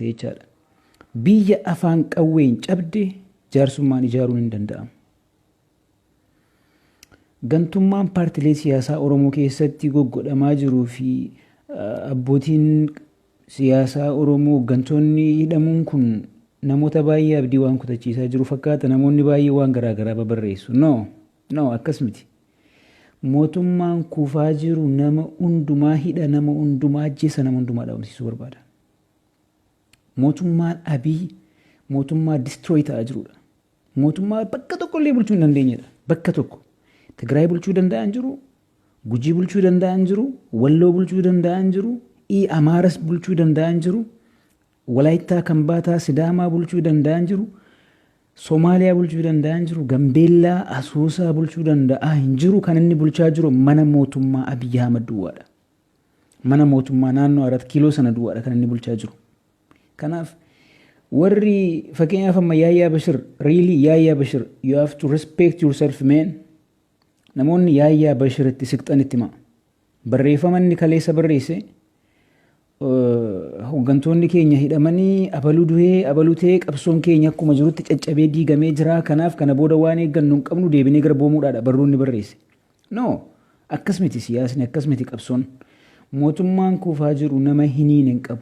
jechaadha. Biyya afaan qawween cabde jaarsummaan ijaaruun hin danda'amu. Gantummaan paartilee siyaasaa Oromoo keessatti goggodhamaa jiruu fi abbootiin siyaasaa Oromoo gantoonni hidhamuun kun namoota baay'ee abdii waan kutachiisaa jiru fakkaata. Namoonni baay'ee waan garaagaraa babarreessu. No akkas miti. Mootummaan kufaa jiru nama hundumaa hidha, nama hundumaa ajjeesa, nama hundumaa dhabamsiisuu barbaada. Mootummaan Abiy mootummaa destroy ta'aa jirudha. Mootummaa bakka tokkollee bulchuu hin dandeenyedha. Bakka tokko. Tigraay bulchuu danda'an jiru, Gujii bulchuu danda'an jiru, Walloo bulchuu danda'an jiru, Amaaras bulchuu danda'an jiru, Walaayittaa, Kambaataa, Sidaamaa bulchuu danda'an jiru, Somaaliyaa bulchuu danda'an jiru, Gambeellaa, Asoosaa bulchuu danda'aa hin jiru. Kan inni bulchaa jiru mana mootummaa Abiy Ahmad duwwaadha. Mana mootummaa naannoo 4 kiiloo sana duwwaadha kan inni bulchaa jiru. Kanaaf warri fakkeenyaaf amma Yaayyaa Bashir, really Yaayyaa Bashir, you have to respect yourself man. Namoonni Yaayyaa Bashiritti siqxanitti himaa. Barreeffama inni kaleessa barreesse hooggantoonni keenya hidhamanii abaluu du'ee abaluu ta'ee qabsoon keenya akkuma jirutti caccabee diigamee jira. Kanaaf kana booda waan eeggannu hin qabnu deebinee gara boomuudhaadha barruunni barreesse. No, akkas miti siyaasni, akkas miti qabsoon. Mootummaan kufaa jiru nama hiniin hin qabu.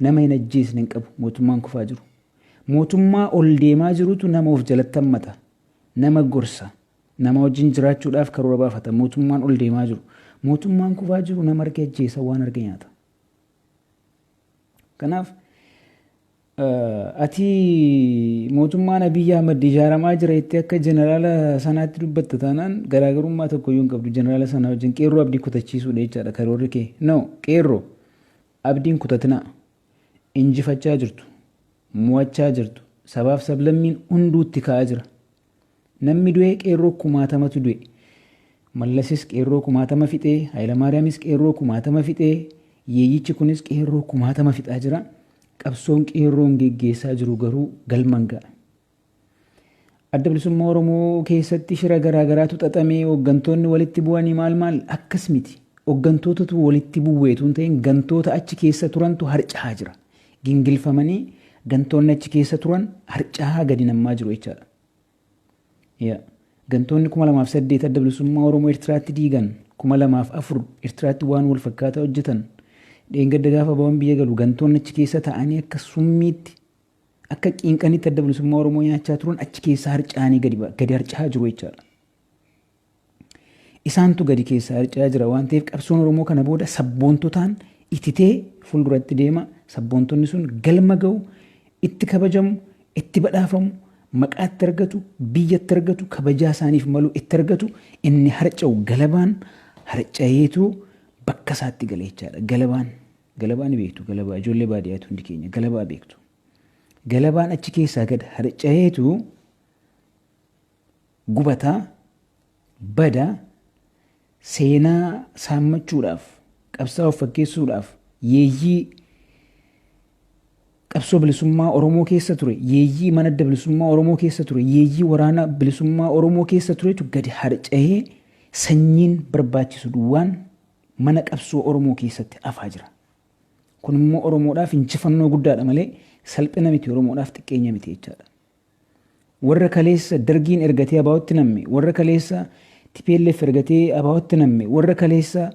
Nama hin ajjeesne hin qabu mootummaan kufaa jiru. Mootummaa ol deemaa jirutu nama of jalatti hammata. Nama gorsa. Nama wajjin jiraachuudhaaf karoora baafata. Mootummaan ol deemaa jiru. Mootummaan kufaa jiru nama arge ajjeesa, waan arge nyaata. Kanaaf ati mootummaan Abiy Ahmad ijaaramaa jira jettee akka jeneraala sanaatti dubbatta taanaan garaagarummaa tokkoyyuu hin qabdu. Jeneraala sana wajjin qeerroo abdii kutachiisuudha jechaadha karoorri kee. No, qeerroo abdiin kutatinaa. Injifachaa jirtu, mo'achaa jirtu, sabaaf sablammiin hunduutti ka'aa jira. Namni du'e qeerroo 1000tu du'e. Mallasis qeerroo 1000 fixee, Hayilamaariyaamis qeerroo 1000 fixee, yeeyyichi kunis qeerroo 1000 fixaa jira. Qabsoon qeerroon geggeessaa jiru garuu galman ga'a. Adda Bilisummaa Oromoo keessatti shira garaagaraatu xaxamee hooggantoonni walitti bu'anii maal akkas miti. Hooggantootatu walitti bu'eetu hin ta'in gantoota achi keessa turantu harca'aa jira. Gingilfamanii gantoonni achi keessa turan harca'aa gadi nammaa jiru jechaadha. Gantoonni 2008 Adda Bilisummaa Oromoo Eertiraatti diigan, 2004 Eertiraatti waan wal fakkaataa hojjetan, dheengadda gaafa ba'uun biyya galu gantoonni achi keessa ta'anii akka summiitti akka qiinqanitti Adda Bilisummaa Oromoo nyaachaa turan achi keessa harca'anii gadi harca'aa jiru jechaadha. Isaantu gadi keessa harca'aa jira waan ta'eef qabsoon Oromoo kana booda sabboontotaan ititee fuulduratti deema. Sabboontonni sun galma ga'u, itti kabajamu, itti badhaafamu, maqaatti argatu, biyyatti argatu, kabajaa isaaniif malu itti argatu. Inni harca'u galabaan harca'eetu bakka isaatti gala jechaadha. Galabaan beektu, galabaa ijoollee baadiyyaatu hundi keenya galabaa beektu. Galabaan achi keessaa gad harca'eetu gubataa, badaa, seenaa saammachuudhaaf, qabsaa of fakkeessuudhaaf, yeeyyii qabsoo bilisummaa Oromoo keessa ture, yeeyyii mana adda bilisummaa Oromoo keessa ture, yeeyyii waraana bilisummaa Oromoo keessa turetu gadi harca'ee sanyiin barbaachisu duwwaan mana qabsoo Oromoo keessatti afaa jira. Kun immoo Oromoodhaaf injifannoo guddaadha malee salphina miti, Oromoodhaaf xiqqeenya miti jechaadha. Warra kaleessa Dargiin ergatee abaa'otti namme, warra kaleessa TPLF ergatee abaa'otti namme, warra kaleessa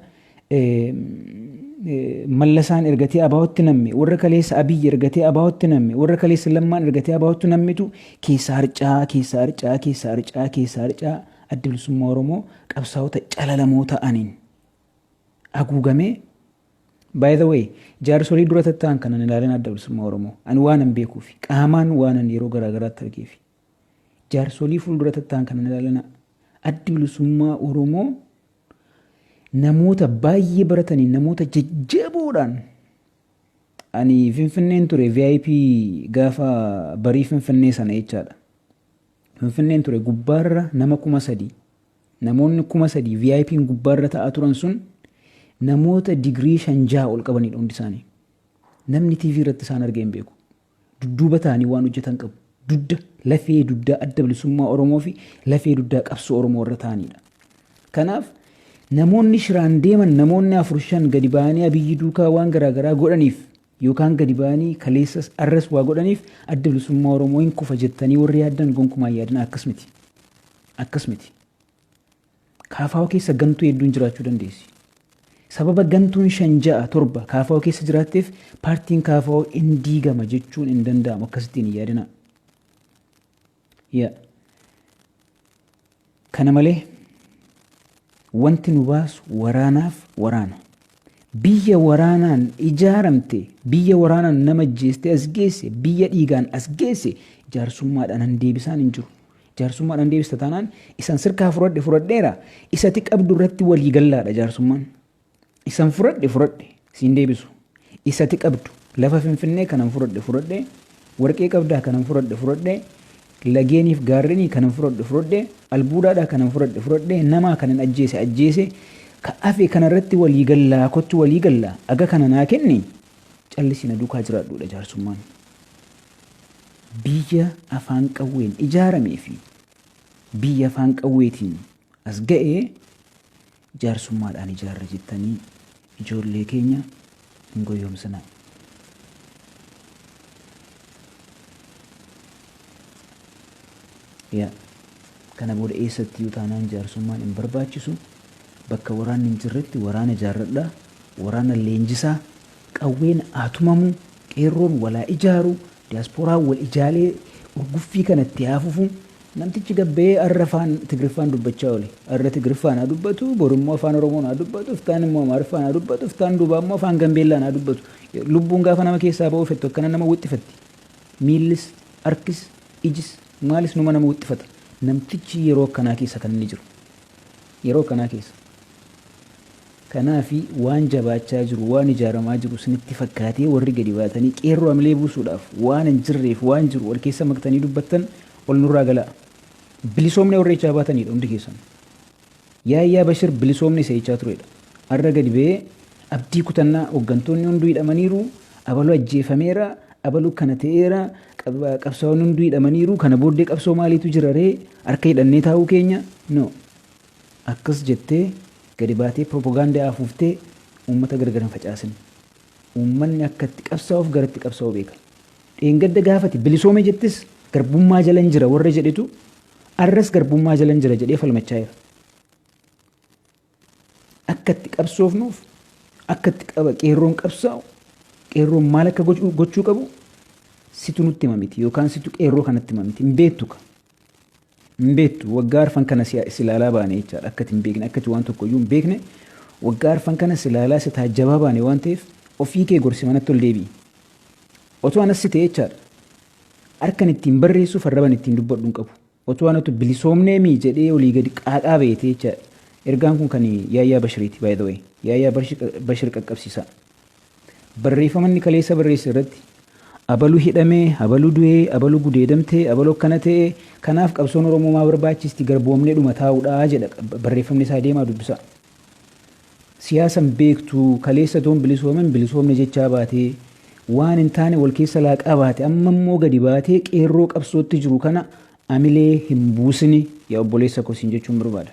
Mallasaan ergatee abaa'otti namme, warra kaleessa Abiy ergatee abaa'otti namme, warra kaleessa Lammaan ergatee abaa'otti nammetu keessa harcaa Adda Bilisummaa Oromoo qabsaa'ota calalamoo ta'aniin haguugamee. By the way, jaarsolii dura tatta'an kanan ilaalan Adda Bilisummaa Oromoo ani waan hin beekuufi qaamaan waan yeroo garaagaraatti argeefi jaarsolii fuuldura tatta'an kanan ilaalan Adda Bilisummaa Oromoo namoota baay'ee baratanii namoota jajjaboodhaan. Ani Finfinneen ture VIP gaafa barii Finfinnee sana jechaadha. Finfinneen ture gubbaarra nama 3000. Namoonni 3000 VIP'n gubbaarra ta'aa turan sun namoota digirii 5 ol qabanidha hundi isaanii. Namni TV irratti isaan argee hin beeku. Dudduuba ta'anii waan hojjetan qabu. Lafee duddaa Adda Bilisummaa Oromoo fi lafee duddaa qabsoo Oromoo irra ta'anidha. Kanaaf namoonni shiraan deeman namoonni 4-5 gadi ba'anii Abiyyi duukaa waan garaagaraa godhaniif yookaan gadi ba'anii kaleessas arras waa godhaniif adda bilisummaa Oromoo hin kufa jettanii warri yaaddan gonkumaa yaadina akkas miti. Akkas miti. KFO keessa gantuu hedduun jiraachuu dandeessi. Sababa gantuun 5-6-7 KFO keessa jiraatteef paartiin KFO hin diigama jechuun hin danda'amu akkasittiin hin yaadina. Kana malee wanti nu baasu waraanaaf waraana. Biyya waraanaan ijaaramte, biyya waraanaan nama ajjeeste as geesse, biyya dhiigaan as geesse jaarsummaadhaan hin deebisaan hin jiru. Jaarsummaadhaan deebista taanaan isan sirkaa fudhadheera. Isati qabdu irratti walii gallaadha jaarsummaan. Isan fudhadhe siin deebisu. Isati qabdu lafa Finfinnee kanan fudhadhe warqee qabdaa kanan fudhadhe lageeniif gaarrenii kanan fudhadhe albuudaadhaa kanan fudhadhe namaa kanan ajjeese ka afe kanarratti walii gallaa kottu walii gallaa aga kana naa kenni callisina duukaa jiraadhuudha jaarsummaan. Biyya afaan qawween ijaaramee fi biyya afaan qawweetiin as ga'ee jaarsummaadhaan ijaarra jettanii ijoollee keenya hin goyoomsanaa. Kana booda eessatti taanaan jaarsummaan hin barbaachisu. Bakka waraanni hin jirretti waraana ijaarradhaa, waraana leenjisaa, qawween atumamu, qeerroon walaa ijaaru, diyaaspooraan wal ijaalee urguffii kanatti haafufu. Namtichi gabbee arra afaan Tigriffaan dubbachaa oole. Arra Tigriffaan haa dubbatu, borummoo afaan Oromoon haa dubbatu, iftaan immoo Amaariffaan haa dubbatu, iftaan duubaa immoo afaan Gambeellaan haa dubbatu. Lubbuun gaafa nama keessaa ba'uu fettu akkana nama wixxifatti. Miillis, harkis, ijis, maalis numa nama wixxifata. Namtichi yeroo akkanaa keessa kan inni jiru. Yeroo akkanaa keessa. Kanaafi waan jabaachaa jiru, waan ijaaramaa jiru sinitti fakkaatee warri gadi baatanii qeerroo amilee buusuudhaaf waan hin jirreef waan jiru wal keessa maktanii dubbattan ol nurraa galaa. Bilisoomne warra ichaa baatanidha hundi keessan. Yaayyaa Bashir bilisoomne isa ichaa turedha. Arra gadi ba'ee abdii kutannaa hooggantoonni hunduu hidhamaniiru, abaluu ajjeefameera, abaluu kana ta'eera, qabsaa'onni hunduu hidhamaniiru, kana booddee qabsoo maaliitu jira ree harka hidhannee taa'uu keenya? No. Akkas jettee gadi baatee propagaandaa afuuftee uummata gargar hin facaasin. Uummanni akkatti qabsaa'uuf garatti qabsaa'uu beeka. Dheengadda gaafati bilisoome jettis garbummaa jala hin jira warra jedhetu arras garbummaa jala hin jira jedhee falmachaa jira. Akkatti qabsoofnuuf akkatti qeerroon qabsaa'u qeerroon maal akka gochuu qabu situ nutti hima miti yookaan situ qeerroo kanatti hima miti hin beektu ka. Hin beektu waggaa arfan kana silaalaa baane jechaadha akkati hin beekne akkati waan tokko iyyuu hin beekne waggaa arfan kana silaalaa si taajjabaa baane waan ta'eef ofii kee gorsi manatti ol deebi'i. Otoo anas si ta'e jechaadha. Harkan ittiin barreessuuf arraban ittiin dubbadhu hin qabu. Otoo anatu bilisoomnee mii jedhee olii gadi qaaqaa beete jechaadha. Ergaan kun kan Yaayyaa Bashiriiti by the way. Yaayyaa Bashir qaqqabsiisaa. Barreeffamanni kaleessa barreesse irratti abaluu hidhamee, abaluu du'ee, abaluu gudeedamtee, abaluu akkana ta'e kanaaf qabsoon Oromoo maa barbaachisti garboomnee dhuma taa'uudhaa jedha barreeffamni isaa deemaa dubbisa. Siyaasan beektu kaleessa toon bilisoomne jechaa baatee waan hin taane wal keessa laaqaa baate amma immoo gadi baatee qeerroo qabsootti jiru kana amilee hin buusini yaa obboleessa kosiin jechuun barbaada.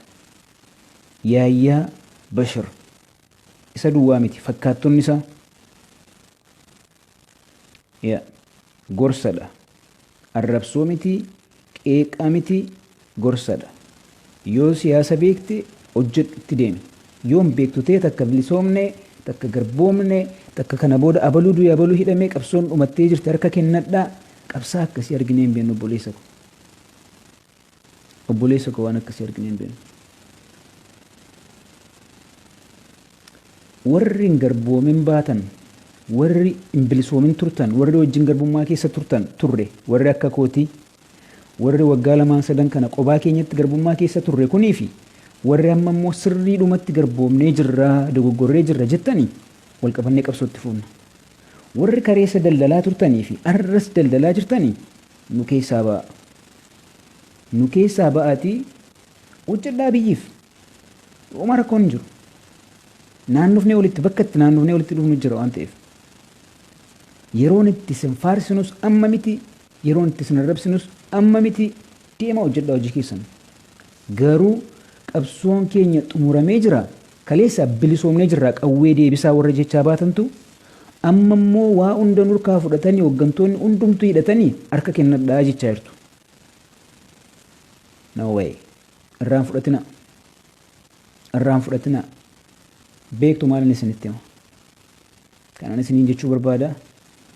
Yaayyaa Bashir isa duwwaa miti fakkaattonni isaa gorsadha. Arrabsoo miti qeeqaa miti gorsadha. Yoo siyaasa beekte hojjedhutti deemi. Yoo hin beektu ta'e takka bilisoomne takka garboomne takka kana booda abaluu du'e abaluu hidhamee qabsoon dhumattee jirti harka kennadhaa qabsaa akkasii arginee hin beeknu obboleessa ko. Obboleessa ko waan akkasii arginee hin beeknu. Warri hin garboomin baatan warri hin bilisoomin turtan warri wajjin garbummaa keessa turre warri akka kootii warri waggaa 2-3 kana qobaa keenyatti garbummaa keessa turre kunii fi warri amma immoo sirriidhumatti garboomnee jirra dogoggorree jirra jettanii wal qabannee qabsootti fuunna. Warri kareessa daldalaa turtanii fi arras daldalaa jirtanii nu keessaa ba'a. Nu keessaa ba'aatii hojjedhaa biyyiif homaa rakkoon hin jiru. Naannofnee walitti bakka itti naannofnee walitti dhufnu jira waan ta'eef. Yeroon itti sin faarsinus amma miti yeroon itti sin arrabsinus amma miti deemaa hojjedhaa hojii keessan. Garuu qabsoon keenya xumuramee jira kaleessa bilisoomnee jirra qawwee deebisaa warra jechaa baatantu Amma immoo waa hunda nurkaa fudhatanii hooggantoonni hundumtuu hidhatanii harka kennadhaa jechaa jirtu. No way. Irraan fudhatina. Irraan fudhatina. Beektu maalin isinitti hima. Kanan isiniin jechuu barbaada.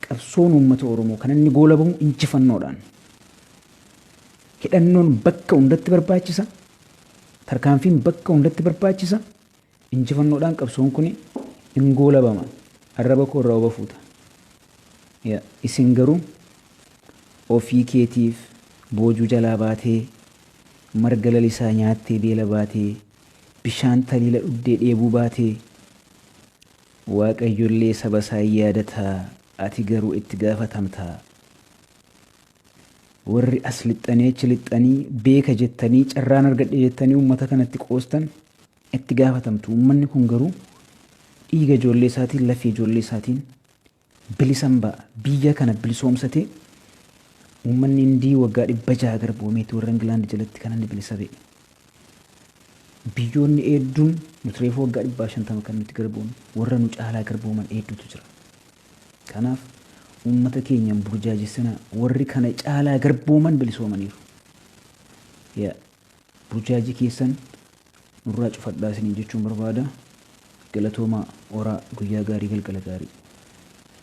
Qabsoon uummata Oromoo kan inni goolabamu injifannoodhaan. Hidhannoon bakka hundatti barbaachisa. Tarkaanfiin bakka hundatti barbaachisa. Injifannoodhaan qabsoon kun hin goolabama. Arraba koo irraa fuuta. Isin garuu ofii keetiif boojuu jalaa baatee marga lalisaa nyaattee beela baatee bishaan taliila dhuddee dheebuu baatee Waaqayyollee saba isaa yaadataa ati garuu itti gaafatamtaa. Warri as lixxanii achi lixxanii beeka jettanii carraan argadhe jettanii uummata kanatti qoostan itti gaafatamtu. Uummanni kun garuu dhiiga ijoollee isaatiin lafee ijoollee isaatiin bilisan ba'a. Biyya kana bilisoomsatee uummanni Indii waggaa 600 garboomeeti warra Ingilaandi jalatti kan inni bilisa ba'e. Biyyoonni hedduun nuti reefu waggaa 150 kan nuti garboomne warra nu caalaa garbooman hedduutu jira. Kanaaf uummata keenyan burjaajessina warri kana caalaa garbooman bilisoomaniiru. Burjaajii keessan nurraa cufadhaa isiniin jechuun barbaada. Galatoomaa horaa guyyaa gaarii galgala gaarii.